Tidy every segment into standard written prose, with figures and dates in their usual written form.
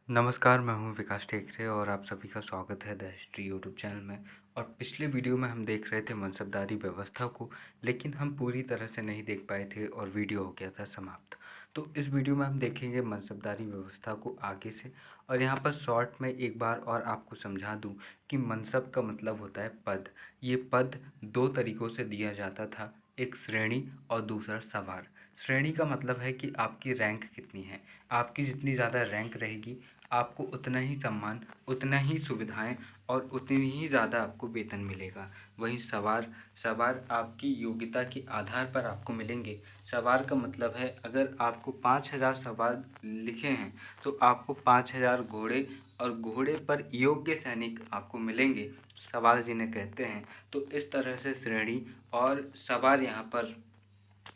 नमस्कार, मैं हूँ विकास टेकरे और आप सभी का स्वागत है द हिस्ट्री यूट्यूब चैनल में। और पिछले वीडियो में हम देख रहे थे मनसबदारी व्यवस्था को, लेकिन हम पूरी तरह से नहीं देख पाए थे और वीडियो हो गया था समाप्त। तो इस वीडियो में हम देखेंगे मनसबदारी व्यवस्था को आगे से। और यहाँ पर शॉर्ट में एक बार और आपको समझा दूँ कि मनसब का मतलब होता है पद। ये पद दो तरीक़ों से दिया जाता था, एक श्रेणी और दूसरा सवार। श्रेणी का मतलब है कि आपकी रैंक कितनी है। आपकी जितनी ज़्यादा रैंक रहेगी, आपको उतना ही सम्मान, उतना ही सुविधाएं और उतनी ही ज़्यादा आपको वेतन मिलेगा। वहीं सवार सवार आपकी योग्यता के आधार पर आपको मिलेंगे। सवार का मतलब है, अगर आपको 5,000 सवार लिखे हैं तो आपको 5,000 घोड़े और घोड़े पर योग्य सैनिक आपको मिलेंगे, सवार जिन्हें कहते हैं। तो इस तरह से श्रेणी और सवार यहाँ पर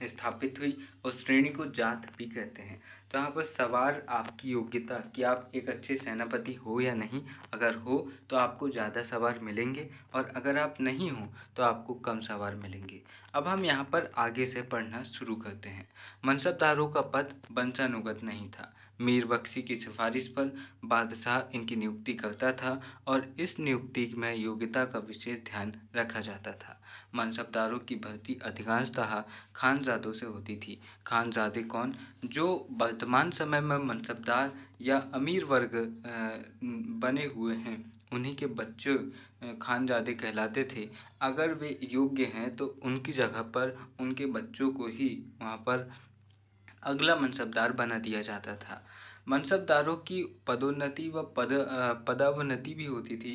स्थापित हुई और श्रेणी को जात भी कहते हैं। तो यहाँ पर सवार आपकी योग्यता कि आप एक अच्छे सेनापति हो या नहीं, अगर हो तो आपको ज़्यादा सवार मिलेंगे और अगर आप नहीं हो तो आपको कम सवार मिलेंगे। अब हम यहाँ पर आगे से पढ़ना शुरू करते हैं। मनसबदारों का पद वंशानुगत नहीं था। मीर बख्शी की सिफारिश पर बादशाह इनकी नियुक्ति करता था और इस नियुक्ति में योग्यता का विशेष ध्यान रखा जाता था। मनसबदारों की भर्ती अधिकांशतः खानजादों से होती थी। खानजादे कौन? जो वर्तमान समय में मनसबदार या अमीर वर्ग बने हुए हैं, उन्हीं के बच्चे खानजादे कहलाते थे। अगर वे योग्य हैं तो उनकी जगह पर उनके बच्चों को ही वहाँ पर अगला मनसबदार बना दिया जाता था। मनसबदारों की पदोन्नति व पदोन्नति भी होती थी।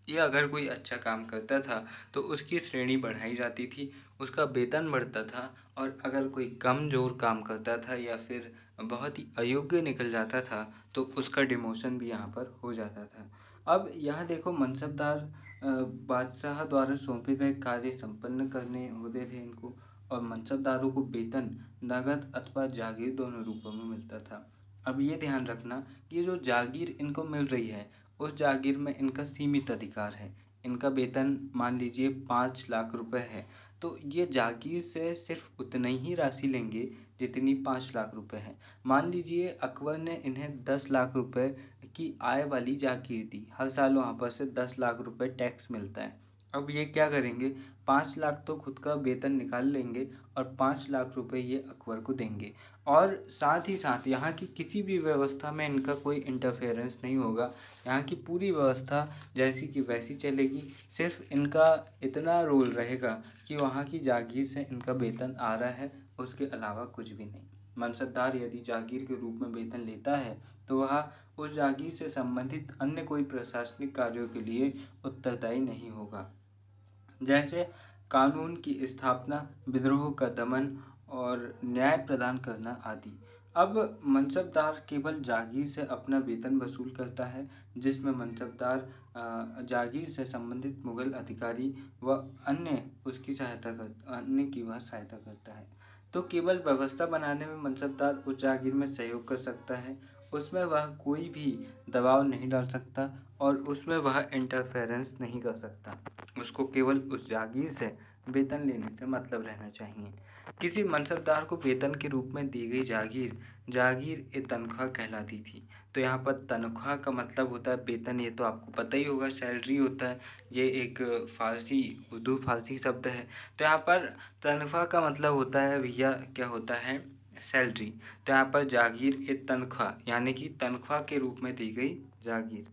ये अगर कोई अच्छा काम करता था तो उसकी श्रेणी बढ़ाई जाती थी, उसका वेतन बढ़ता था। और अगर कोई कमज़ोर काम करता था या फिर बहुत ही अयोग्य निकल जाता था तो उसका डिमोशन भी यहाँ पर हो जाता था। अब यहाँ देखो, मनसबदार बादशाह द्वारा सौंपे गए कार्य संपन्न करने होते थे इनको। और मनसबदारों को वेतन नगद अथवा जागीर दोनों रूपों में मिलता था। अब ये ध्यान रखना कि जो जागीर इनको मिल रही है, उस जागीर में इनका सीमित अधिकार है। इनका वेतन मान लीजिए 5 लाख रुपए है, तो ये जागीर से सिर्फ उतनी ही राशि लेंगे जितनी 5 लाख रुपए है। मान लीजिए अकबर ने इन्हें 10 लाख रुपए की आय वाली जागीर दी, हर साल वहाँ पर से 10 लाख रुपए टैक्स मिलता है। अब ये क्या करेंगे, 5 लाख तो खुद का वेतन निकाल लेंगे और 5 लाख रुपए ये अकबर को देंगे। और साथ ही साथ यहाँ की किसी भी व्यवस्था में इनका कोई इंटरफेरेंस नहीं होगा। यहाँ की पूरी व्यवस्था जैसी की वैसी चलेगी। सिर्फ इनका इतना रोल रहेगा कि वहाँ की जागीर से इनका वेतन आ रहा है, उसके अलावा कुछ भी नहीं। मनसबदार यदि जागीर के रूप में वेतन लेता है तो वह उस जागीर से संबंधित अन्य कोई प्रशासनिक कार्यों के लिए उत्तरदायी नहीं होगा, जैसे कानून की स्थापना, विद्रोह का दमन और न्याय प्रदान करना आदि। अब मनसबदार केवल जागीर से अपना वेतन वसूल करता है, जिसमें मनसबदार जागीर से संबंधित मुगल अधिकारी व अन्य की वह सहायता करता है। तो केवल व्यवस्था बनाने में मनसबदार उस जागीर में सहयोग कर सकता है, उसमें वह कोई भी दबाव नहीं डाल सकता और उसमें वह इंटरफेरेंस नहीं कर सकता। उसको केवल उस जागीर से वेतन लेने से मतलब रहना चाहिए। किसी मनसबदार को वेतन के रूप में दी गई जागीर एक तनख्वाह कहलाती थी। तो यहाँ पर तनख्वाह का मतलब होता है वेतन, ये तो आपको पता ही होगा, सैलरी होता है। ये एक उर्दू फारसी शब्द है। तो यहाँ पर तनख्वाह का मतलब होता है भैया, क्या होता है, सैलरी। तो यहाँ पर जागीर एक तनख्वाह यानी कि तनख्वाह के रूप में दी गई जागीर।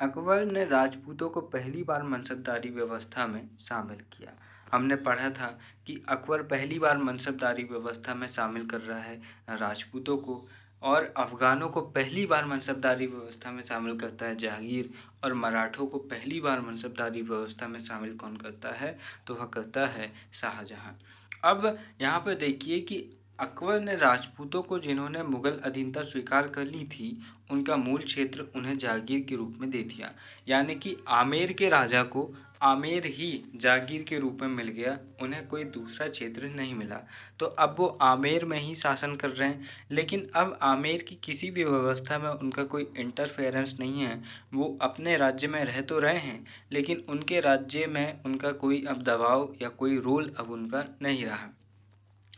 अकबर ने राजपूतों को पहली बार मनसबदारी व्यवस्था में शामिल किया। हमने पढ़ा था कि अकबर पहली बार मनसबदारी व्यवस्था में शामिल कर रहा है राजपूतों को, और अफ़गानों को पहली बार मनसबदारी व्यवस्था में शामिल करता है जहांगीर, और मराठों को पहली बार मनसबदारी व्यवस्था में शामिल कौन करता है, तो वह करता है शाहजहां। अब यहाँ पर देखिए कि अकबर ने राजपूतों को, जिन्होंने मुगल अधीनता स्वीकार कर ली थी, उनका मूल क्षेत्र उन्हें जागीर के रूप में दे दिया। यानी कि आमेर के राजा को आमेर ही जागीर के रूप में मिल गया, उन्हें कोई दूसरा क्षेत्र नहीं मिला। तो अब वो आमेर में ही शासन कर रहे हैं, लेकिन अब आमेर की किसी भी व्यवस्था में उनका कोई इंटरफेरेंस नहीं है। वो अपने राज्य में रह तो रहे हैं, लेकिन उनके राज्य में उनका कोई अब दबाव या कोई रोल अब उनका नहीं रहा।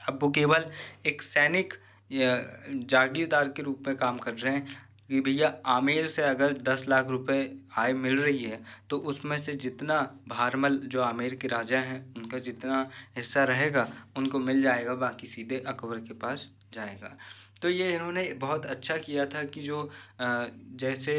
अब वो केवल एक सैनिक या जागीरदार के रूप में काम कर रहे हैं। कि भैया आमेर से अगर 10 लाख रुपए आय मिल रही है तो उसमें से जितना भारमल जो आमेर के राजा हैं उनका जितना हिस्सा रहेगा उनको मिल जाएगा, बाकी सीधे अकबर के पास जाएगा। तो ये इन्होंने बहुत अच्छा किया था कि जो जैसे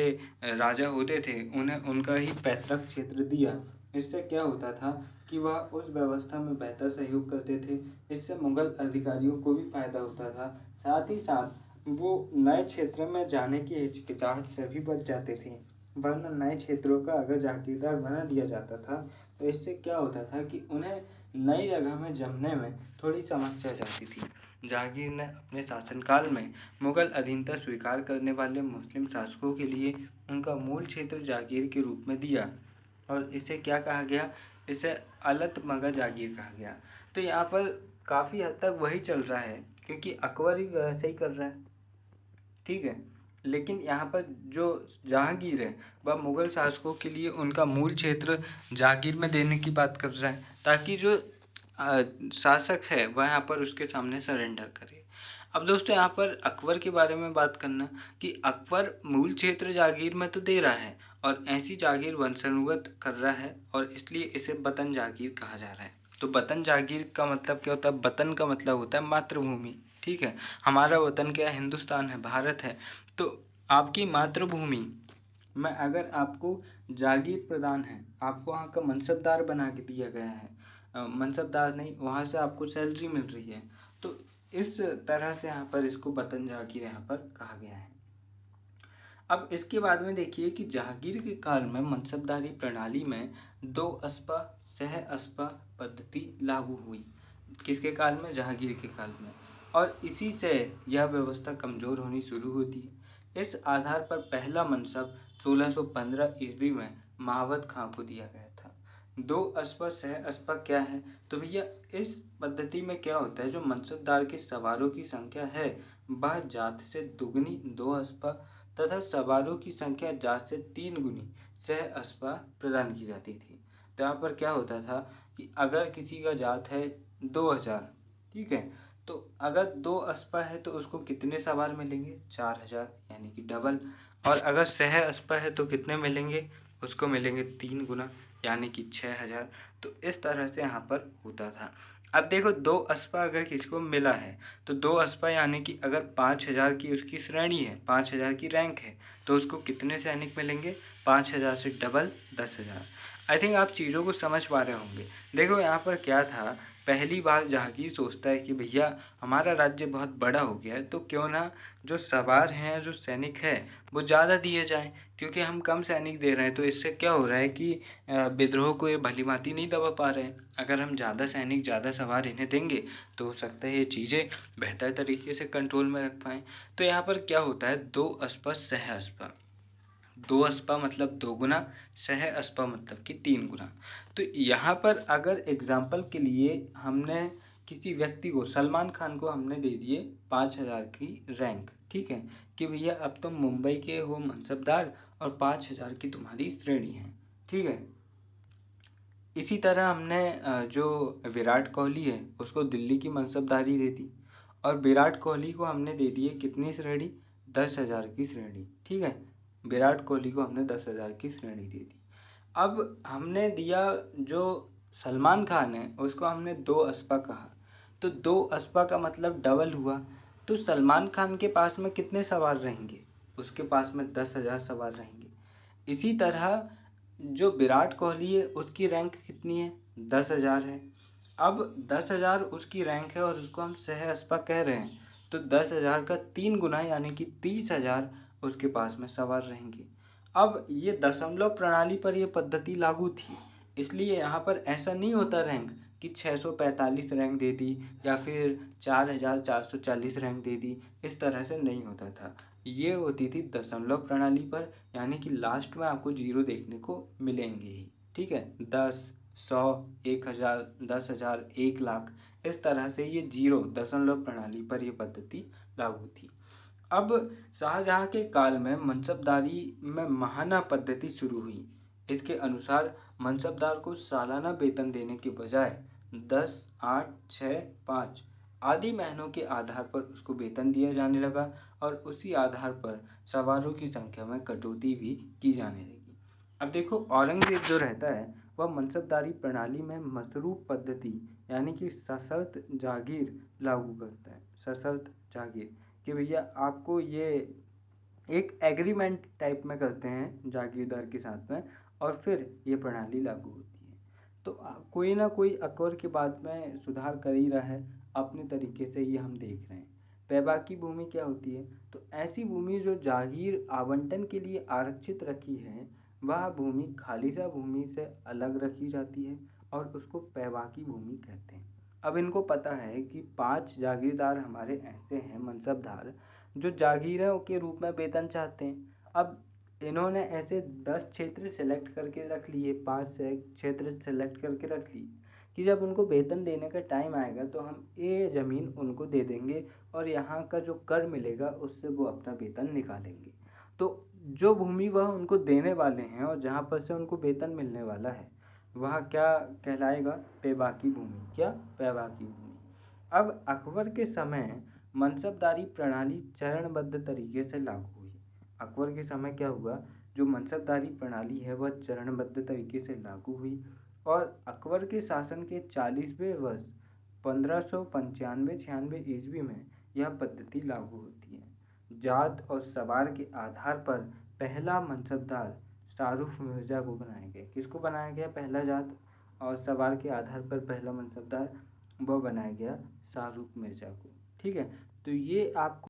राजा होते थे उन्हें उनका ही पैतृक क्षेत्र दिया। इससे क्या होता था कि वह उस व्यवस्था में बेहतर सहयोग करते थे। इससे मुगल अधिकारियों को भी फायदा होता था, साथ ही साथ वो नए क्षेत्र में जाने की हिचकिचाहट से भी बच जाते थे। वरना नए क्षेत्रों का अगर जागीरदार बना दिया जाता था तो इससे क्या होता था कि उन्हें नई जगह में जमने में थोड़ी समस्या जाती थी। जहांगीर ने अपने शासनकाल में मुगल अधीनता स्वीकार करने वाले मुस्लिम शासकों के लिए उनका मूल क्षेत्र जागीर के रूप में दिया और इसे क्या कहा गया, इसे अलतमगा जागीर कहा गया। तो यहाँ पर काफ़ी हद तक वही चल रहा है क्योंकि अकबर ही वैसे ही कर रहा है, ठीक है। लेकिन यहाँ पर जो जहांगीर है वह मुगल शासकों के लिए उनका मूल क्षेत्र जागीर में देने की बात कर रहा है ताकि जो शासक है वह यहाँ पर उसके सामने सरेंडर करे। अब दोस्तों यहाँ पर अकबर के बारे में बात करना कि अकबर मूल क्षेत्र जागीर में तो दे रहा है और ऐसी जागीर वंशानुगत कर रहा है और इसलिए इसे वतन जागीर कहा जा रहा है। तो वतन जागीर का मतलब क्या होता है? वतन का मतलब होता है मातृभूमि, ठीक है। हमारा वतन क्या है? हिंदुस्तान है, भारत है। तो आपकी मातृभूमि में अगर आपको जागीर प्रदान है, आपको वहाँ का मनसबदार बना के दिया गया है, मनसबदार नहीं, वहाँ से आपको सैलरी मिल रही है, तो इस तरह से यहाँ पर इसको वतन जागीर यहाँ पर कहा गया है। अब इसके बाद में देखिए कि जहांगीर के काल में मनसबदारी प्रणाली में दो अस्पा सह अस्पा पद्धति लागू हुई। किसके काल में? जहांगीर के काल में। और इसी से यह व्यवस्था कमजोर होनी शुरू होती है। इस आधार पर पहला मनसब 1615 ईस्वी में महावत खां को दिया गया था। दो अस्पा सह अस्पा क्या है? तो भैया इस पद्धति में क्या होता है, जो मनसबदार के सवारों की संख्या है वह जात से दुगनी दो अस्पा तथा सवारों की संख्या जात से 3 गुनी सह अस्पा प्रदान की जाती थी। तो यहाँ पर क्या होता था कि अगर किसी का जात है 2000, ठीक है, तो अगर 2 अस्पा है तो उसको कितने सवार मिलेंगे? 4000, यानी कि डबल। और अगर सह अस्पा है तो कितने मिलेंगे? उसको मिलेंगे 3 गुना, यानी कि 6000। तो इस तरह से यहाँ पर होता था। अब देखो 2 अस्पा अगर किसी को मिला है तो 2 अस्पा यानी कि अगर 5000 की उसकी श्रेणी है, 5000 की रैंक है, तो उसको कितने सैनिक मिलेंगे? 5000 से डबल 10,000। आई थिंक आप चीज़ों को समझ पा रहे होंगे। देखो यहाँ पर क्या था, पहली बार जहांगीर सोचता है कि भैया हमारा राज्य बहुत बड़ा हो गया है तो क्यों ना जो सवार हैं, जो सैनिक है, वो ज़्यादा दिए जाएं, क्योंकि हम कम सैनिक दे रहे हैं तो इससे क्या हो रहा है कि विद्रोह को ये भलीभांति नहीं दबा पा रहे हैं। अगर हम ज़्यादा सैनिक, ज़्यादा सवार इन्हें देंगे तो हो सकता है ये चीज़ें बेहतर तरीके से कंट्रोल में रख पाएँ। तो यहाँ पर क्या होता है, 2 अस्पा सह अस्पा। 2 अस्पा मतलब 2 गुना, सह अस्पा मतलब कि 3 गुना। तो यहाँ पर अगर एग्जाम्पल के लिए हमने किसी व्यक्ति को, सलमान खान को हमने दे दिए 5000 की रैंक, ठीक है, कि भैया अब तुम मुंबई के हो मनसबदार और 5000 की तुम्हारी श्रेणी है, ठीक है। इसी तरह हमने जो विराट कोहली है उसको दिल्ली की मनसबदारी दे दी और विराट कोहली को हमने दे दी है कितनी श्रेणी? 10,000 की श्रेणी, ठीक है। विराट कोहली को हमने 10,000 की श्रेणी दे दी। अब हमने दिया जो सलमान खान है उसको हमने 2 अस्पा कहा, तो 2 अस्पा का मतलब डबल हुआ। तो सलमान खान के पास में कितने सवार रहेंगे? उसके पास में 10,000 सवार रहेंगे। इसी तरह जो विराट कोहली है उसकी रैंक कितनी है? 10,000 है। अब 10,000 उसकी रैंक है और उसको हम सह अस्पा कह रहे हैं, तो 10,000 का 3 गुना यानी कि 30,000 उसके पास में सवार रहेंगे। अब ये दशमलव प्रणाली पर ये पद्धति लागू थी, इसलिए यहाँ पर ऐसा नहीं होता रैंक कि 645 रैंक दे दी या फिर 4,440 रैंक दे दी, इस तरह से नहीं होता था। ये होती थी दशमलव प्रणाली पर, यानी कि लास्ट में आपको जीरो देखने को मिलेंगे ही, ठीक है। 10, 100, 1000, 10,000, 1,00,000, इस तरह से ये जीरो दशमलव प्रणाली पर ये पद्धति लागू थी। अब शाहजहाँ के काल में मनसबदारी में महाना पद्धति शुरू हुई। इसके अनुसार मनसबदार को सालाना वेतन देने के बजाय 10, 8, 6, 5 आदि महीनों के आधार पर उसको वेतन दिया जाने लगा और उसी आधार पर सवारों की संख्या में कटौती भी की जाने लगी। अब देखो, औरंगज़ेब जो रहता है वह मनसबदारी प्रणाली में मशरूत पद्धति यानी कि सशर्त जागीर लागू करता है। सशर्त जागीर कि भैया आपको ये एक एग्रीमेंट टाइप में करते हैं जागीरदार के साथ में, और फिर ये प्रणाली लागू होती है। तो कोई ना कोई अकबर के बाद में सुधार कर ही रहा है अपने तरीके से, ये हम देख रहे हैं। बैबाकी भूमि क्या होती है? तो ऐसी भूमि जो जागीर आवंटन के लिए आरक्षित रखी है, वह भूमि खालिसा भूमि से अलग रखी जाती है और उसको बैबाकी भूमि कहते हैं। अब इनको पता है कि 5 जागीरदार हमारे ऐसे हैं मनसबदार जो जागीरों के रूप में वेतन चाहते हैं। अब इन्होंने ऐसे 10 क्षेत्र सेलेक्ट करके रख लिए, 5 से क्षेत्र सेलेक्ट करके रख ली कि जब उनको वेतन देने का टाइम आएगा तो हम ये ज़मीन उनको दे देंगे और यहाँ का जो कर मिलेगा उससे वो अपना वेतन निकालेंगे। तो जो भूमि वह उनको देने वाले हैं और जहाँ पर से उनको वेतन मिलने वाला है, वह क्या कहलाएगा? बैबाकी भूमि। क्या? बैबाकी भूमि। अब अकबर के समय मनसबदारी प्रणाली चरणबद्ध तरीके से लागू हुई। अकबर के समय क्या हुआ? जो मनसबदारी प्रणाली है वह चरणबद्ध तरीके से लागू हुई और अकबर के शासन के 40वें वर्ष 1595-96 ईस्वी में यह पद्धति लागू होती है। जात और सवार के आधार पर पहला मनसबदार शाहरुख मिर्जा को बनाया गया। किसको बनाया गया? पहला जात और सवार के आधार पर पहला मनसबदार वह बनाया गया शाहरुख मिर्जा को। ठीक है, तो ये आपको